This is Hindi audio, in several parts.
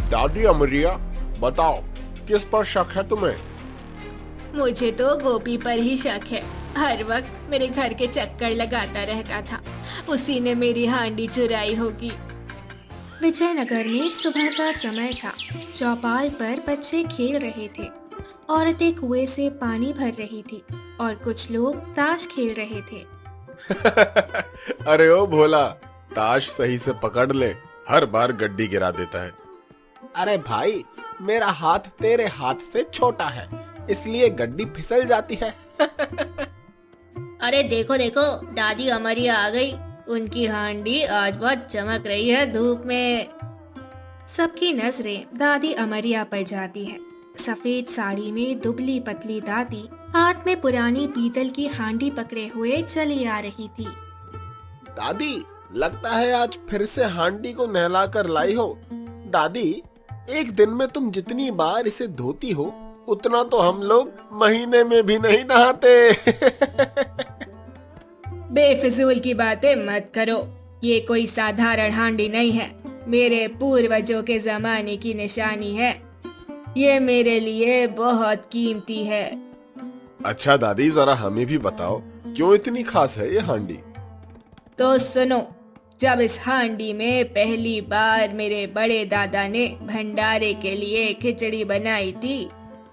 दादी अमरिया, बताओ किस पर शक है तुम्हें? मुझे तो गोपी पर ही शक है। हर वक्त मेरे घर के चक्कर लगाता रहता था। उसी ने मेरी हांडी चुराई होगी। विजयनगर में सुबह का समय था। चौपाल पर बच्चे खेल रहे थे। औरतें कुएं से पानी भर रही थी और कुछ लोग ताश खेल रहे थे। अरे ओ भोला, ताश सही से पकड़ ले, हर बार गड्डी गिरा देता है। अरे भाई, मेरा हाथ तेरे हाथ से छोटा है, इसलिए गड्डी फिसल जाती है। अरे देखो देखो, दादी अमरिया आ गई। उनकी हांडी आज बहुत चमक रही है धूप में। सबकी नजरें दादी अमरिया पर जाती है। सफेद साड़ी में दुबली पतली दादी हाथ में पुरानी पीतल की हांडी पकड़े हुए चली आ रही थी। दादी, लगता है आज फिर से हांडी को नहला कर लाई हो। दादी, एक दिन में तुम जितनी बार इसे धोती हो, उतना तो हम लोग महीने में भी नहीं नहाते। बेफिजूल की बातें मत करो। ये कोई साधारण हांडी नहीं है, मेरे पूर्वजों के जमाने की निशानी है। ये मेरे लिए बहुत कीमती है। अच्छा दादी, जरा हमें भी बताओ, क्यों इतनी खास है ये हांडी? तो सुनो, जब इस हांडी में पहली बार मेरे बड़े दादा ने भंडारे के लिए खिचड़ी बनाई थी,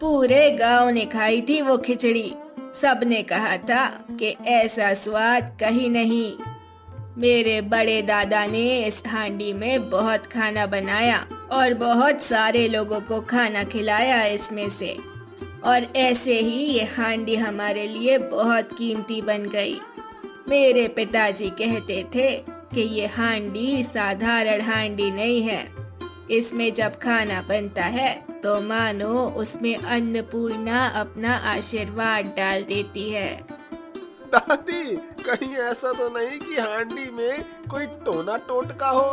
पूरे गांव ने खाई थी वो खिचड़ी। सबने कहा था कि ऐसा स्वाद कहीं नहीं। मेरे बड़े दादा ने इस हांडी में बहुत खाना बनाया और बहुत सारे लोगों को खाना खिलाया इसमें से। और ऐसे ही ये हांडी हमारे लिए बहुत कीमती बन गई। मेरे पिताजी कहते थे कि ये हांडी साधारण हांडी नहीं है। इसमें जब खाना बनता है तो मानो उसमें अन्नपूर्णा अपना आशीर्वाद डाल देती है। दादी, कहीं ऐसा तो नहीं कि हांडी में कोई टोना टोटका हो?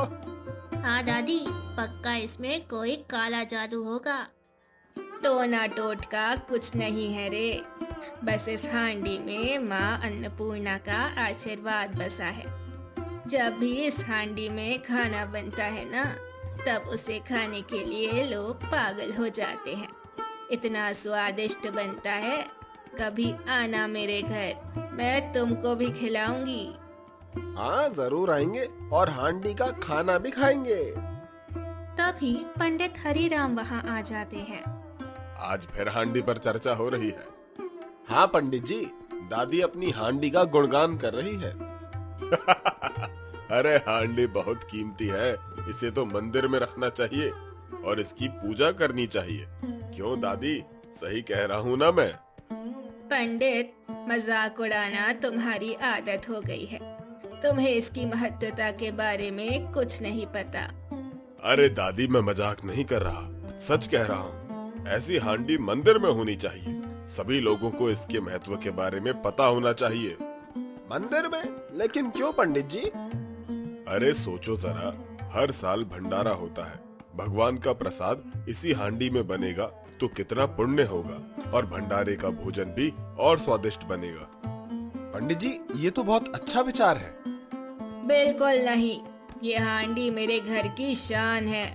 हाँ दादी, पक्का इसमें कोई काला जादू होगा। टोना टोटका कुछ नहीं है रे, बस इस हांडी में माँ अन्नपूर्णा का आशीर्वाद बसा है। जब भी इस हांडी में खाना बनता है ना, तब उसे खाने के लिए लोग पागल हो जाते हैं। इतना स्वादिष्ट बनता है। कभी आना मेरे घर, मैं तुमको भी खिलाऊंगी। हाँ, जरूर आएंगे और हांडी का खाना भी खाएंगे। तभी पंडित हरिराम वहाँ आ जाते हैं। आज फिर हांडी पर चर्चा हो रही है। हाँ पंडित जी, दादी अपनी हांडी का गुणगान कर रही है। अरे हांडी बहुत कीमती है, इसे तो मंदिर में रखना चाहिए और इसकी पूजा करनी चाहिए। क्यों दादी, सही कह रहा हूँ ना मैं? पंडित, मजाक उड़ाना तुम्हारी आदत हो गई है। तुम्हें इसकी महत्वता के बारे में कुछ नहीं पता। अरे दादी, मैं मजाक नहीं कर रहा, सच कह रहा हूँ। ऐसी हांडी मंदिर में होनी चाहिए। सभी लोगों को इसके महत्व के बारे में पता होना चाहिए। मंदिर में? लेकिन क्यों पंडित जी? अरे सोचो जरा, हर साल भंडारा होता है। भगवान का प्रसाद इसी हांडी में बनेगा तो कितना पुण्य होगा और भंडारे का भोजन भी और स्वादिष्ट बनेगा। पंडित जी, ये तो बहुत अच्छा विचार है। बिल्कुल नहीं, ये हांडी मेरे घर की शान है।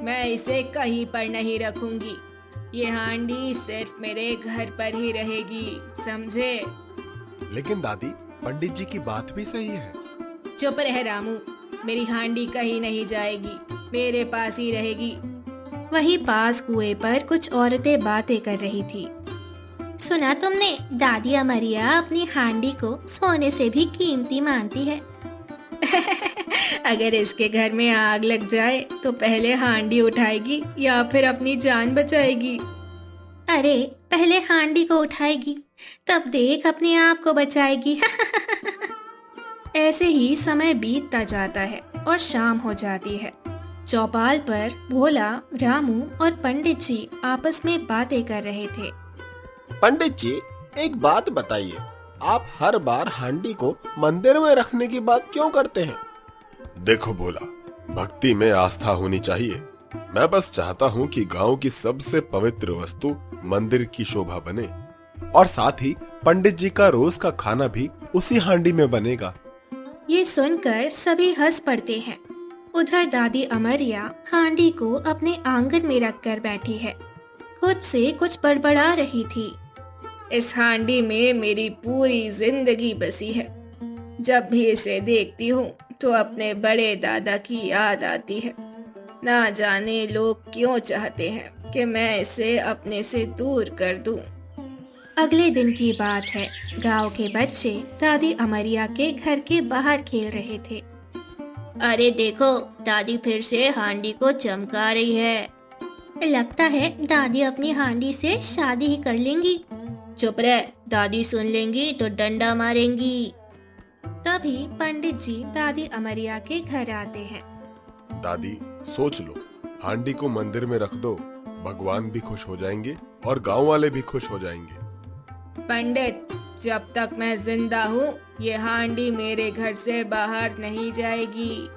मैं इसे कहीं पर नहीं रखूंगी। ये हांडी सिर्फ मेरे घर पर ही रहेगी, समझे? लेकिन दादी, पंडित जी की बात भी सही है। चुप रह रामू, मेरी हांडी कहीं नहीं जाएगी, मेरे पास ही रहेगी। वहीं पास कुएं पर कुछ औरतें बातें कर रही थी। सुना तुमने, दादी अमरिया अपनी हांडी को सोने से भी कीमती मानती है। अगर इसके घर में आग लग जाए तो पहले हांडी उठाएगी या फिर अपनी जान बचाएगी? अरे पहले हांडी को उठाएगी, तब देख अपने आप को बचाएगी। ऐसे ही समय बीतता जाता है और शाम हो जाती है। चौपाल पर भोला, रामू और पंडित जी आपस में बातें कर रहे थे। पंडित जी, एक बात बताइए, आप हर बार हांडी को मंदिर में रखने की बात क्यों करते हैं? देखो भोला, भक्ति में आस्था होनी चाहिए। मैं बस चाहता हूँ कि गांव की सबसे पवित्र वस्तु मंदिर की शोभा बने और साथ ही पंडित जी का रोज का खाना भी उसी हांडी में बनेगा। ये सुनकर सभी हंस पड़ते हैं। उधर दादी अमरिया हांडी को अपने आंगन में रख कर बैठी है। खुद से कुछ बड़बड़ा रही थी। इस हांडी में मेरी पूरी जिंदगी बसी है। जब भी इसे देखती हूँ तो अपने बड़े दादा की याद आती है। ना जाने लोग क्यों चाहते हैं कि मैं इसे अपने से दूर कर दूं। अगले दिन की बात है। गांव के बच्चे दादी अमरिया के घर के बाहर खेल रहे थे। अरे देखो, दादी फिर से हांडी को चमका रही है। लगता है दादी अपनी हांडी से शादी ही कर लेंगी। चुप रह, दादी सुन लेंगी तो डंडा मारेंगी। तभी पंडित जी दादी अमरिया के घर आते हैं। दादी सोच लो, हांडी को मंदिर में रख दो, भगवान भी खुश हो जाएंगे और गांव वाले भी खुश हो जाएंगे। पंडित, जब तक मैं जिंदा हूँ ये हांडी मेरे घर से बाहर नहीं जाएगी।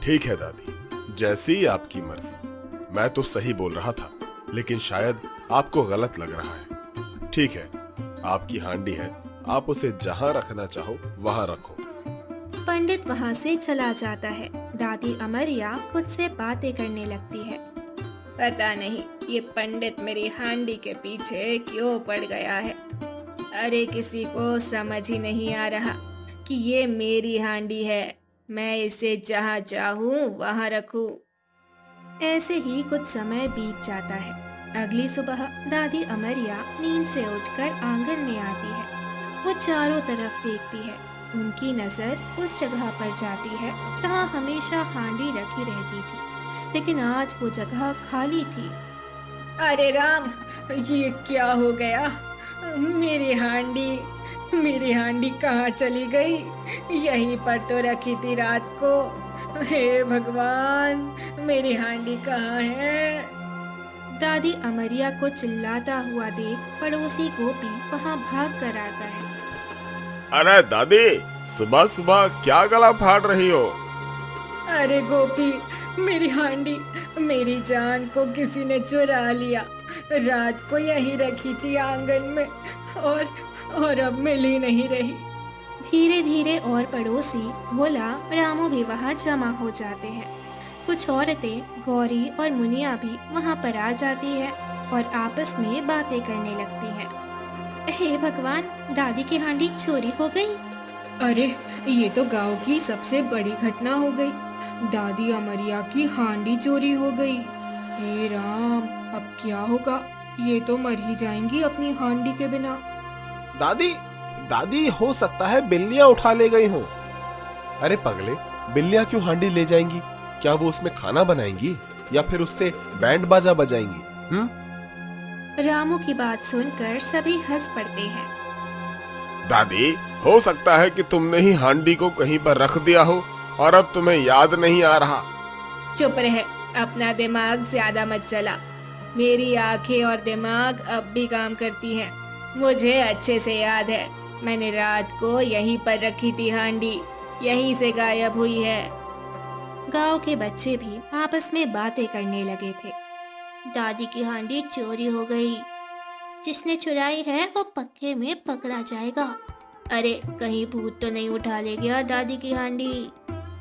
ठीक है दादी, जैसी आपकी मर्जी। मैं तो सही बोल रहा था, लेकिन शायद आपको गलत लग रहा है। ठीक है, आपकी हांडी है, आप उसे जहाँ रखना चाहो वहाँ रखो। पंडित वहाँ से चला जाता है। दादी अमरिया खुद से बातें करने लगती है। पता नहीं ये पंडित मेरी हांडी के पीछे क्यों पड़ गया है। अरे किसी को समझ ही नहीं आ रहा कि ये मेरी हांडी है, मैं इसे जहाँ चाहूँ वहाँ रखूँ। ऐसे ही कुछ समय बीत जाता है। अगली सुबह दादी अमरिया नींद से उठकर आंगन में आती है। वो चारों तरफ देखती है। उनकी नजर उस जगह पर जाती है जहाँ हमेशा हांडी रखी रहती थी, लेकिन आज वो जगह खाली थी। अरे राम, ये क्या हो गया? मेरी हांडी कहाँ चली गई? यहीं पर तो रखी थी रात को। हे भगवान, मेरी हांडी कहाँ है? दादी अमरिया को चिल्लाता हुआ देख पड़ोसी गोपी वहाँ भाग कर आता है। अरे दादी, सुबह सुबह क्या गला फाड़ रही हो? अरे गोपी, मेरी हांडी, मेरी जान को किसी ने चुरा लिया। रात को यहीं रखी थी आंगन में और अब मिल ही नहीं रही। धीरे धीरे और पड़ोसी भोला रामू भी वहाँ जमा हो जाते हैं। कुछ औरतें गौरी और मुनिया भी वहाँ पर आ जाती है और आपस में बातें करने लगती हैं। हे भगवान, दादी की हांडी चोरी हो गई। अरे ये तो गांव की सबसे बड़ी घटना हो गई। दादी अमरिया की हांडी चोरी हो गई। हे राम, अब क्या होगा? ये तो मर ही जाएंगी अपनी हांडी के बिना। दादी हो सकता है बिल्लियां उठा ले गई हो। अरे पगले, बिल्लियां क्यों हांडी ले जाएंगी? क्या वो उसमें खाना बनाएंगी या फिर उससे बैंड बाजा बजाएंगी? रामू की बात सुनकर सभी हंस पड़ते हैं। दादी, हो सकता है कि तुमने ही हांडी को कहीं पर रख दिया हो और अब तुम्हें याद नहीं आ रहा। चुप रहे, अपना दिमाग ज्यादा मत चला। मेरी आंखें और दिमाग अब भी काम करती हैं। मुझे अच्छे से याद है, मैंने रात को यहीं पर रखी थी हांडी, यहीं से गायब हुई है। गांव के बच्चे भी आपस में बातें करने लगे थे। दादी की हांडी चोरी हो गई। जिसने चुराई है वो पक्के में पकड़ा जाएगा। अरे कहीं भूत तो नहीं उठा ले गया दादी की हांडी।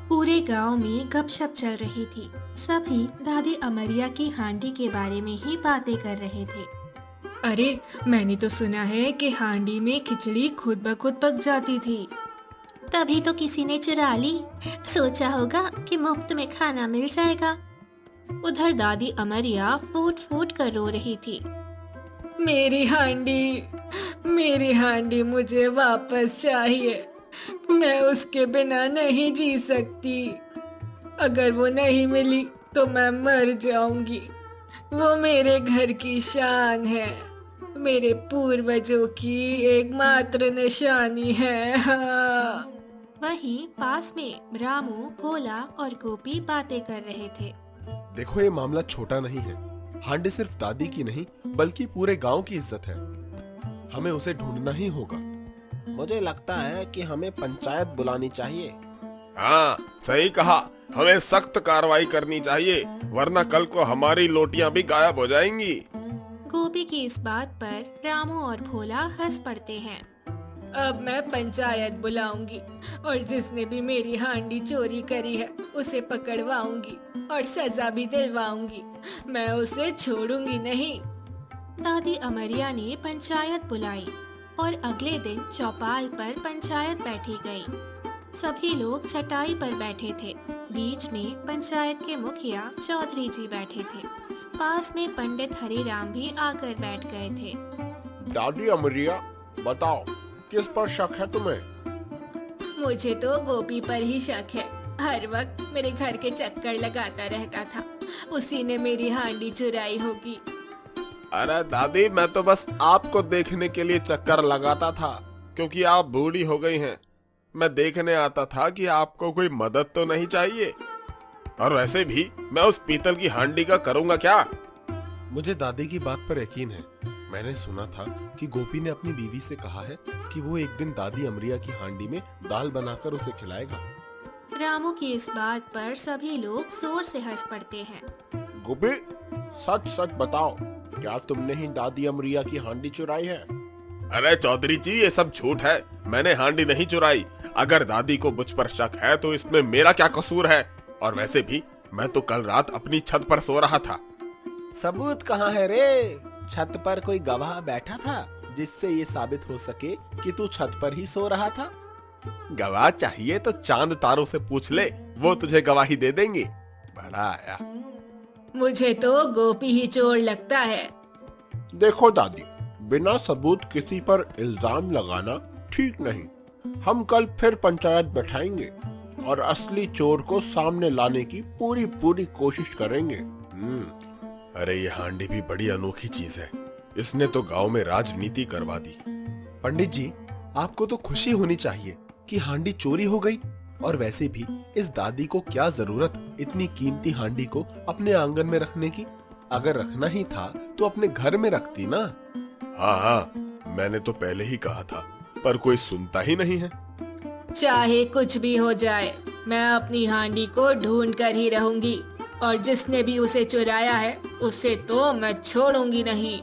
पूरे गांव में गपशप चल रही थी। सभी दादी अमरिया की हांडी के बारे में ही बातें कर रहे थे। अरे मैंने तो सुना है कि हांडी में खिचड़ी खुद ब खुद पक जाती थी। तभी तो किसी ने चुरा ली। सोचा होगा कि मुफ्त में खाना मिल जाएगा। उधर दादी अमरिया फूट फूट कर रो रही थी। मेरी हांडी मुझे वापस चाहिए। मैं उसके बिना नहीं जी सकती। अगर वो नहीं मिली तो मैं मर जाऊंगी। वो मेरे घर की शान है, मेरे पूर्वजों की एकमात्र निशानी है। वहीं पास में रामू, भोला और गोपी बातें कर रहे थे। देखो, ये मामला छोटा नहीं है। हांडी सिर्फ दादी की नहीं बल्कि पूरे गांव की इज्जत है। हमें उसे ढूंढना ही होगा। मुझे लगता है कि हमें पंचायत बुलानी चाहिए। हाँ, सही कहा। हमें सख्त कार्रवाई करनी चाहिए, वरना कल को हमारी लोटियां भी गायब हो जाएंगी। गोपी की इस बात पर रामू और भोला हंस पड़ते हैं। अब मैं पंचायत बुलाऊंगी और जिसने भी मेरी हांडी चोरी करी है उसे पकड़वाऊंगी और सजा भी दिलवाऊंगी। मैं उसे छोड़ूंगी नहीं। दादी अमरिया ने पंचायत बुलाई और अगले दिन चौपाल पर पंचायत बैठी गई। सभी लोग चटाई पर बैठे थे। बीच में पंचायत के मुखिया चौधरी जी बैठे थे। पास में पंडित हरिराम भी आकर बैठ गए थे। दादी अमरिया, बताओ किस पर शक है तुम्हें? मुझे तो गोपी पर ही शक है। हर वक्त मेरे घर के चक्कर लगाता रहता था। उसी ने मेरी हांडी चुराई होगी। अरे दादी, मैं तो बस आपको देखने के लिए चक्कर लगाता था, क्योंकि आप बूढ़ी हो गई हैं। मैं देखने आता था कि आपको कोई मदद तो नहीं चाहिए। और वैसे भी मैं उस पीतल की हांडी का करूंगा क्या? मुझे दादी की बात पर यकीन है। मैंने सुना था कि गोपी ने अपनी बीवी से कहा है कि वो एक दिन दादी अमरिया की हांडी में दाल बनाकर उसे खिलाएगा। रामू की इस बात पर सभी लोग जोर से हंस पड़ते हैं। गोपी, सच सच बताओ, क्या तुमने ही दादी अमरिया की हांडी चुराई है? अरे चौधरी जी, ये सब झूठ है। मैंने हांडी नहीं चुराई। अगर दादी को मुझ पर शक है तो इसमें मेरा क्या कसूर है? और वैसे भी मैं तो कल रात अपनी छत पर सो रहा था। सबूत कहाँ है रे? छत पर कोई गवाह बैठा था जिससे ये साबित हो सके कि तू छत पर ही सो रहा था? गवाह चाहिए तो चांद तारों से पूछ ले, वो तुझे गवाही दे देंगे। बड़ा आया। मुझे तो गोपी ही चोर लगता है। देखो दादी, बिना सबूत किसी पर इल्जाम लगाना ठीक नहीं। हम कल फिर पंचायत बैठाएंगे और असली चोर को सामने लाने की पूरी पूरी कोशिश करेंगे। अरे ये हांडी भी बड़ी अनोखी चीज है। इसने तो गांव में राजनीति करवा दी। पंडित जी, आपको तो खुशी होनी चाहिए कि हांडी चोरी हो गई। और वैसे भी इस दादी को क्या जरूरत इतनी कीमती हांडी को अपने आंगन में रखने की? अगर रखना ही था तो अपने घर में रखती ना। हाँ, मैंने तो पहले ही कहा था, पर कोई सुनता ही नहीं है। चाहे कुछ भी हो जाए, मैं अपनी हांडी को ढूंढ कर ही रहूंगी और जिसने भी उसे चुराया है उसे तो मैं छोड़ूंगी नहीं।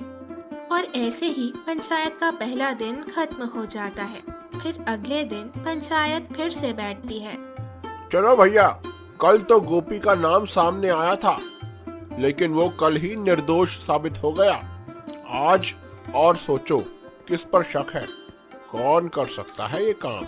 और ऐसे ही पंचायत का पहला दिन खत्म हो जाता है। फिर अगले दिन पंचायत फिर से बैठती है। चलो भैया, कल तो गोपी का नाम सामने आया था, लेकिन वो कल ही निर्दोष साबित हो गया। आज और सोचो किस पर शक है? कौन कर सकता है ये काम?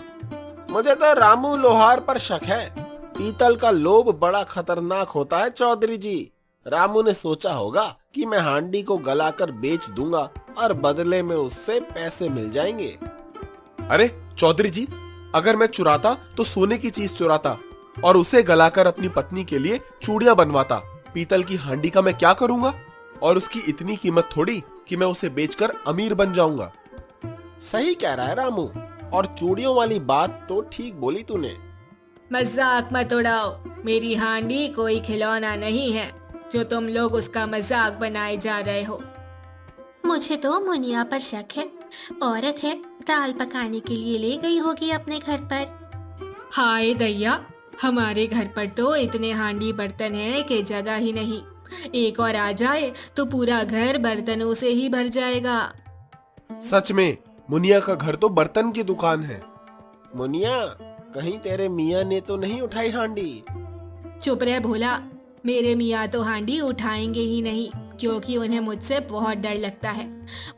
मुझे तो रामू लोहार पर शक है। पीतल का लोभ बड़ा खतरनाक होता है चौधरी जी। रामू ने सोचा होगा कि मैं हांडी को गलाकर बेच दूंगा और बदले में उससे पैसे मिल जाएंगे। अरे चौधरी जी, अगर मैं चुराता तो सोने की चीज चुराता और उसे गलाकर अपनी पत्नी के लिए चूड़ियां बनवाता। पीतल की हांडी का मैं क्या करूंगा? और उसकी इतनी कीमत थोड़ी कि मैं उसे बेचकर अमीर बन जाऊंगा। सही कह रहा है रामू, और चूड़ियों वाली बात तो ठीक बोली तूने। मजाक मत उड़ाओ। मेरी हांडी कोई खिलौना नहीं है जो तुम लोग उसका मजाक बनाए जा रहे हो। मुझे तो मुनिया पर शक है। औरत है, दाल पकाने के लिए ले गई होगी अपने घर पर। हाय दैया, हमारे घर पर तो इतने हांडी बर्तन हैं कि जगह ही नहीं। एक और आ जाए तो पूरा घर बर्तनों से ही भर जाएगा। सच में मुनिया का घर तो बर्तन की दुकान है। मुनिया, कहीं तेरे मियाँ ने तो नहीं उठाई हांडी? चुप रह भोला। मेरे मियाँ तो हांडी उठाएंगे ही नहीं, क्योंकि उन्हें मुझसे बहुत डर लगता है।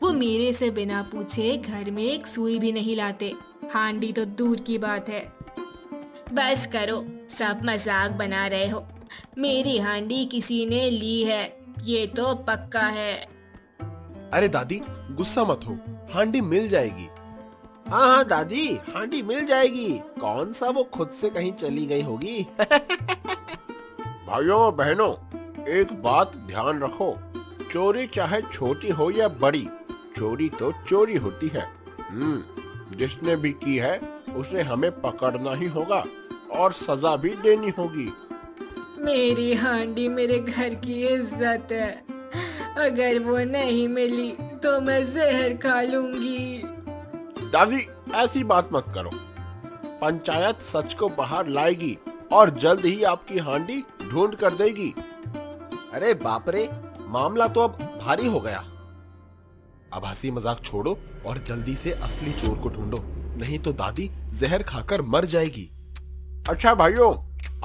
वो मेरे से बिना पूछे घर में एक सुई भी नहीं लाते। हांडी तो दूर की बात है। बस करो, सब मजाक बना रहे हो। मेरी हांडी किसी ने ली है, ये तो पक्का है। अरे दादी, गुस्सा मत हो, हांडी मिल जाएगी। हाँ हाँ दादी, हांडी मिल जाएगी। कौन सा वो खुद से कहीं चली गई होगी। भाइयों बहनों, एक बात ध्यान रखो, चोरी चाहे छोटी हो या बड़ी, चोरी तो चोरी होती है। जिसने भी की है उसे हमें पकड़ना ही होगा और सजा भी देनी होगी। मेरी हांडी मेरे घर की इज्जत है। अगर वो नहीं मिली तो मैं जहर खा लूंगी। दादी, ऐसी बात मत करो। पंचायत सच को बाहर लाएगी और जल्द ही आपकी हांडी ढूंढ कर देगी। अरे बाप रे, मामला तो अब भारी हो गया। अब हंसी मजाक छोड़ो और जल्दी से असली चोर को ढूंढो। नहीं तो दादी जहर खाकर मर जाएगी। अच्छा भाइयों,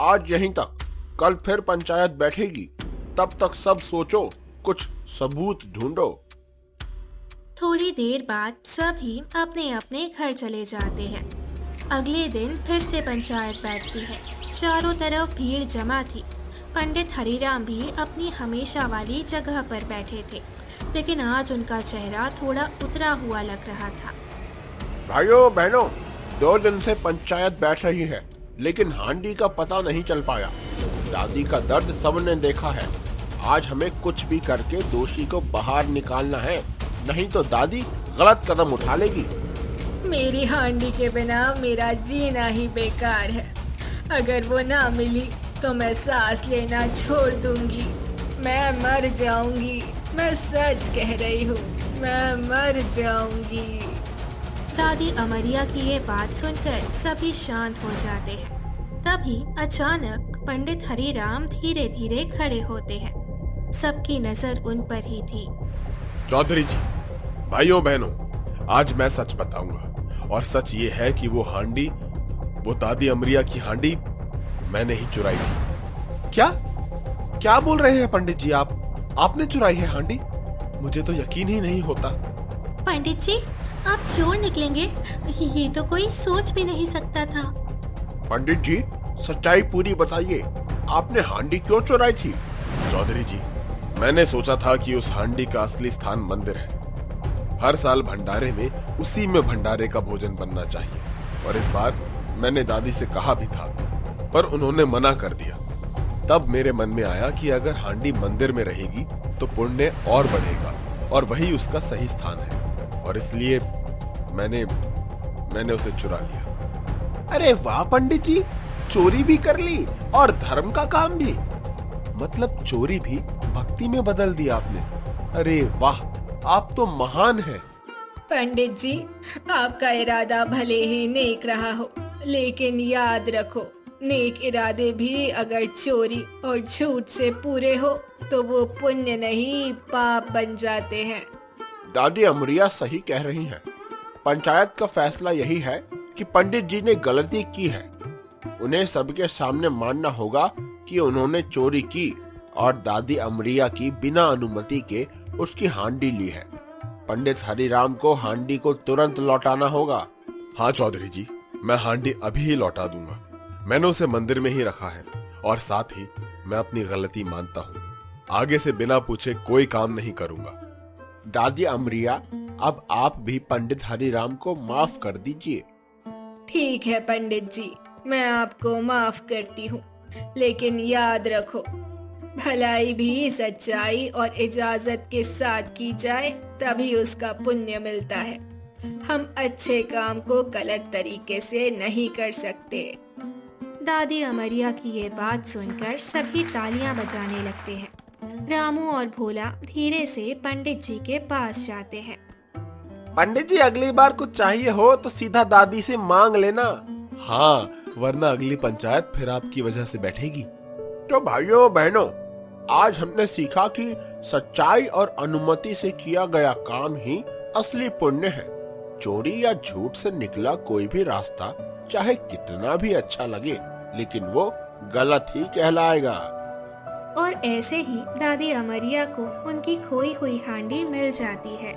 आज यहीं तक। कल फिर पंचायत बैठेगी। तब तक सब सोचो, कुछ सबूत ढूंढो। थोड़ी देर बाद सभी अपने अपने घर चले जाते हैं। अगले दिन फिर से पंचायत बैठती है। चारों तरफ भीड़ जमा थी। पंडित हरिराम भी अपनी हमेशा वाली जगह पर बैठे थे, लेकिन आज उनका चेहरा थोड़ा उतरा हुआ लग रहा था। भाइयों बहनों, 2 दिन से पंचायत बैठ रही है, लेकिन हांडी का पता नहीं चल पाया। दादी का दर्द सबने देखा है। आज हमें कुछ भी करके दोषी को बाहर निकालना है, नहीं तो दादी गलत कदम उठा लेगी। मेरी हांडी के बिना मेरा जीना ही बेकार है। अगर वो ना मिली तो मैं सांस लेना छोड़ दूंगी। मैं मर जाऊंगी। मैं सच कह रही हूँ, मैं मर जाऊंगी। दादी अमरिया की ये बात सुनकर सभी शांत हो जाते हैं। तभी अचानक पंडित हरिराम धीरे धीरे खड़े होते हैं। सबकी नजर उन पर ही थी। चौधरी जी, भाइयों बहनों, आज मैं सच बताऊंगा। और सच ये है कि वो हांडी, वो दादी अमरिया की हांडी मैंने ही चुराई थी। क्या क्या बोल रहे हैं पंडित जी? आपने चुराई है हांडी? मुझे तो यकीन ही नहीं होता। पंडित जी, आप चोर निकलेंगे, ये तो कोई सोच भी नहीं सकता था। पंडित जी, सच्चाई पूरी बताइए। आपने हांडी क्यों चुराई थी? चौधरी जी, मैंने सोचा था कि उस हांडी का असली स्थान मंदिर है। हर साल भंडारे में उसी में भंडारे का भोजन बनना चाहिए। और इस बार मैंने दादी से कहा भी था, पर उन्होंने मना कर दिया। तब मेरे मन में आया कि अगर हांडी मंदिर में रहेगी तो पुण्य और बढ़ेगा, और वही उसका सही स्थान है। और इसलिए मैंने उसे चुरा लिया। अरे वाह पंडित जी, चोरी भी कर ली और धर्म का काम भी। मतलब चोरी भी भक्ति में बदल दिया आपने। अरे वाह, आप तो महान हैं। पंडित जी, आपका इरादा भले ही नेक रहा हो, लेकिन याद रखो, नेक इरादे भी अगर चोरी और झूठ से पूरे हो तो वो पुण्य नहीं पाप बन जाते हैं। दादी अमरिया सही कह रही हैं। पंचायत का फैसला यही है कि पंडित जी ने गलती की है। उन्हें सबके सामने मानना होगा कि उन्होंने चोरी की और दादी अमरिया की बिना अनुमति के उसकी हांडी ली है। पंडित हरिराम को हांडी को तुरंत लौटाना होगा। हाँ चौधरी जी, मैं हांडी अभी ही लौटा दूंगा। मैंने उसे मंदिर में ही रखा है, और साथ ही मैं अपनी गलती मानता हूँ। आगे से बिना पूछे कोई काम नहीं करूंगा। दादी अमरिया, अब आप भी पंडित हरिराम को माफ कर दीजिए। ठीक है पंडित जी, मैं आपको माफ करती हूँ, लेकिन याद रखो, भलाई भी सच्चाई और इजाजत के साथ की जाए तभी उसका पुण्य मिलता है। हम अच्छे काम को गलत तरीके से नहीं कर सकते। दादी अमरिया की ये बात सुनकर सभी तालियां बजाने लगते हैं। रामू और भोला धीरे से पंडित जी के पास जाते हैं। पंडित जी, अगली बार कुछ चाहिए हो तो सीधा दादी से मांग लेना। हाँ, वरना अगली पंचायत फिर आपकी वजह से बैठेगी। तो भाइयों बहनों, आज हमने सीखा कि सच्चाई और अनुमति से किया गया काम ही असली पुण्य है। चोरी या झूठ से निकला कोई भी रास्ता चाहे कितना भी अच्छा लगे, लेकिन वो गलत ही कहलाएगा। और ऐसे ही दादी अमरिया को उनकी खोई हुई हांडी मिल जाती है।